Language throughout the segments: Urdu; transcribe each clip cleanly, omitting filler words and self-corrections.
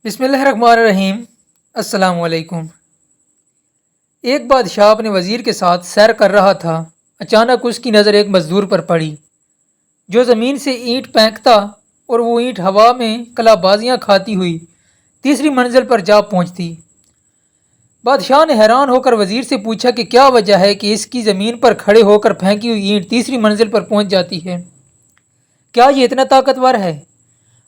بسم اللہ الرحمن الرحیم۔ السلام علیکم۔ ایک بادشاہ اپنے وزیر کے ساتھ سیر کر رہا تھا۔ اچانک اس کی نظر ایک مزدور پر پڑی جو زمین سے اینٹ پھینکتا اور وہ اینٹ ہوا میں کلا بازیاں کھاتی ہوئی تیسری منزل پر جا پہنچتی۔ بادشاہ نے حیران ہو کر وزیر سے پوچھا کہ کیا وجہ ہے کہ اس کی زمین پر کھڑے ہو کر پھینکی ہوئی اینٹ تیسری منزل پر پہنچ جاتی ہے؟ کیا یہ اتنا طاقتور ہے؟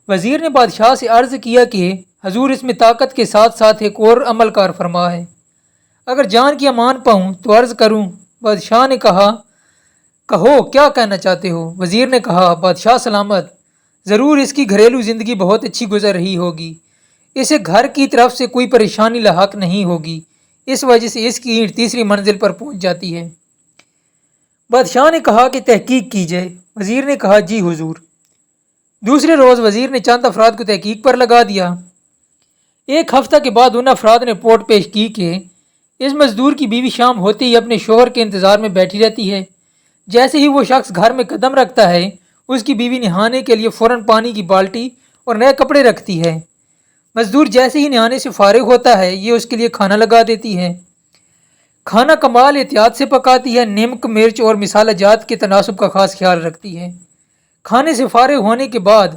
وزیر نے بادشاہ سے عرض کیا کہ حضور، اس میں طاقت کے ساتھ ساتھ ایک اور عمل کار فرما ہے۔ اگر جان کی امان پاؤں تو عرض کروں۔ بادشاہ نے کہا، کہو کیا کہنا چاہتے ہو؟ وزیر نے کہا، بادشاہ سلامت، ضرور اس کی گھریلو زندگی بہت اچھی گزر رہی ہوگی۔ اسے گھر کی طرف سے کوئی پریشانی لاحق نہیں ہوگی، اس وجہ سے اس کی اینٹ تیسری منزل پر پہنچ جاتی ہے۔ بادشاہ نے کہا کہ تحقیق کی جائے۔ وزیر نے کہا، جی حضور۔ دوسرے روز وزیر نے چند افراد کو تحقیق پر لگا دیا۔ ایک ہفتہ کے بعد ان افراد نے رپورٹ پیش کی کہ اس مزدور کی بیوی شام ہوتے ہی اپنے شوہر کے انتظار میں بیٹھی رہتی ہے۔ جیسے ہی وہ شخص گھر میں قدم رکھتا ہے، اس کی بیوی نہانے کے لیے فوراً پانی کی بالٹی اور نئے کپڑے رکھتی ہے۔ مزدور جیسے ہی نہانے سے فارغ ہوتا ہے، یہ اس کے لیے کھانا لگا دیتی ہے۔ کھانا کمال احتیاط سے پکاتی ہے، نمک، مرچ اور مصالحہ جات کے تناسب کا خاص خیال رکھتی ہے۔ کھانے سے فارغ ہونے کے بعد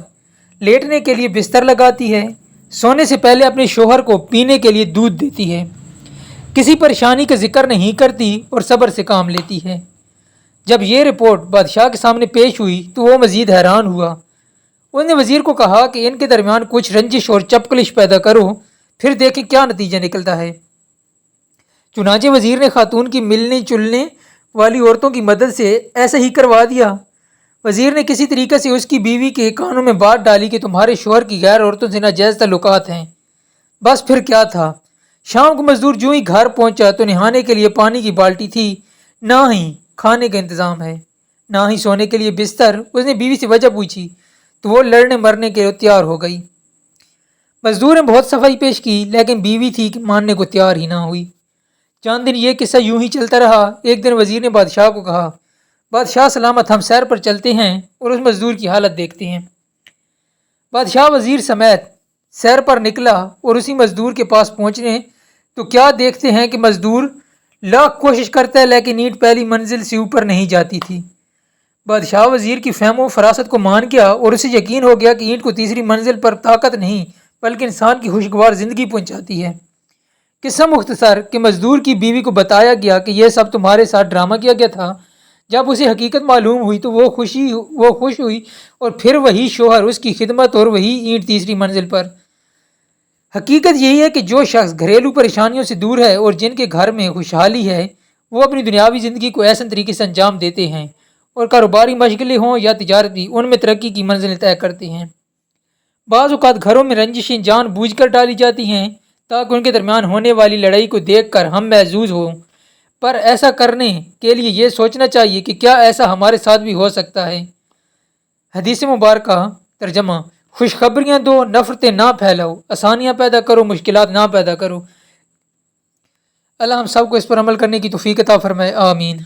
لیٹنے کے لیے بستر لگاتی ہے۔ سونے سے پہلے اپنے شوہر کو پینے کے لیے دودھ دیتی ہے۔ کسی پریشانی کا ذکر نہیں کرتی اور صبر سے کام لیتی ہے۔ جب یہ رپورٹ بادشاہ کے سامنے پیش ہوئی تو وہ مزید حیران ہوا۔ انہوں نے وزیر کو کہا کہ ان کے درمیان کچھ رنجش اور چپکلش پیدا کرو، پھر دیکھیں کیا نتیجہ نکلتا ہے۔ چنانچہ وزیر نے خاتون کی ملنے جلنے والی عورتوں کی مدد سے ایسا ہی کروا دیا۔ وزیر نے کسی طریقے سے اس کی بیوی کے کانوں میں بات ڈالی کہ تمہارے شوہر کی غیر عورتوں سے ناجائز تعلقات ہیں۔ بس پھر کیا تھا، شام کو مزدور جو ہی گھر پہنچا تو نہانے کے لیے پانی کی بالٹی تھی، نہ ہی کھانے کا انتظام ہے، نہ ہی سونے کے لیے بستر۔ اس نے بیوی سے وجہ پوچھی تو وہ لڑنے مرنے کے لیے تیار ہو گئی۔ مزدور نے بہت صفائی پیش کی، لیکن بیوی تھی کہ ماننے کو تیار ہی نہ ہوئی۔ چند دن یہ قصہ یوں ہی چلتا رہا۔ ایک دن وزیر نے بادشاہ کو کہا، بادشاہ سلامت، ہم سیر پر چلتے ہیں اور اس مزدور کی حالت دیکھتے ہیں۔ بادشاہ وزیر سمیت سیر پر نکلا اور اسی مزدور کے پاس پہنچنے تو کیا دیکھتے ہیں کہ مزدور لاکھ کوشش کرتا ہے لیکن اینٹ پہلی منزل سے اوپر نہیں جاتی تھی۔ بادشاہ وزیر کی فہم و فراست کو مان گیا اور اسے یقین ہو گیا کہ اینٹ کو تیسری منزل پر طاقت نہیں بلکہ انسان کی خوشگوار زندگی پہنچاتی ہے۔ قصہ مختصر کہ مزدور کی بیوی کو بتایا گیا کہ یہ سب تمہارے ساتھ ڈرامہ کیا گیا تھا۔ جب اسے حقیقت معلوم ہوئی تو وہ خوش ہوئی اور پھر وہی شوہر اس کی خدمت اور وہی اینٹ تیسری منزل پر۔ حقیقت یہی ہے کہ جو شخص گھریلو پریشانیوں سے دور ہے اور جن کے گھر میں خوشحالی ہے، وہ اپنی دنیاوی زندگی کو ایسے طریقے سے انجام دیتے ہیں اور کاروباری مشغلے ہوں یا تجارتی، ان میں ترقی کی منزلیں طے کرتے ہیں۔ بعض اوقات گھروں میں رنجشیں جان بوجھ کر ڈالی جاتی ہیں تاکہ ان کے درمیان ہونے والی لڑائی کو دیکھ کر ہم محظوظ ہوں، پر ایسا کرنے کے لیے یہ سوچنا چاہیے کہ کیا ایسا ہمارے ساتھ بھی ہو سکتا ہے۔ حدیث مبارکہ ترجمہ: خوشخبریاں دو، نفرتیں نہ پھیلاؤ، آسانیاں پیدا کرو، مشکلات نہ پیدا کرو۔ اللہ ہم سب کو اس پر عمل کرنے کی توفیق عطا فرمائے، آمین۔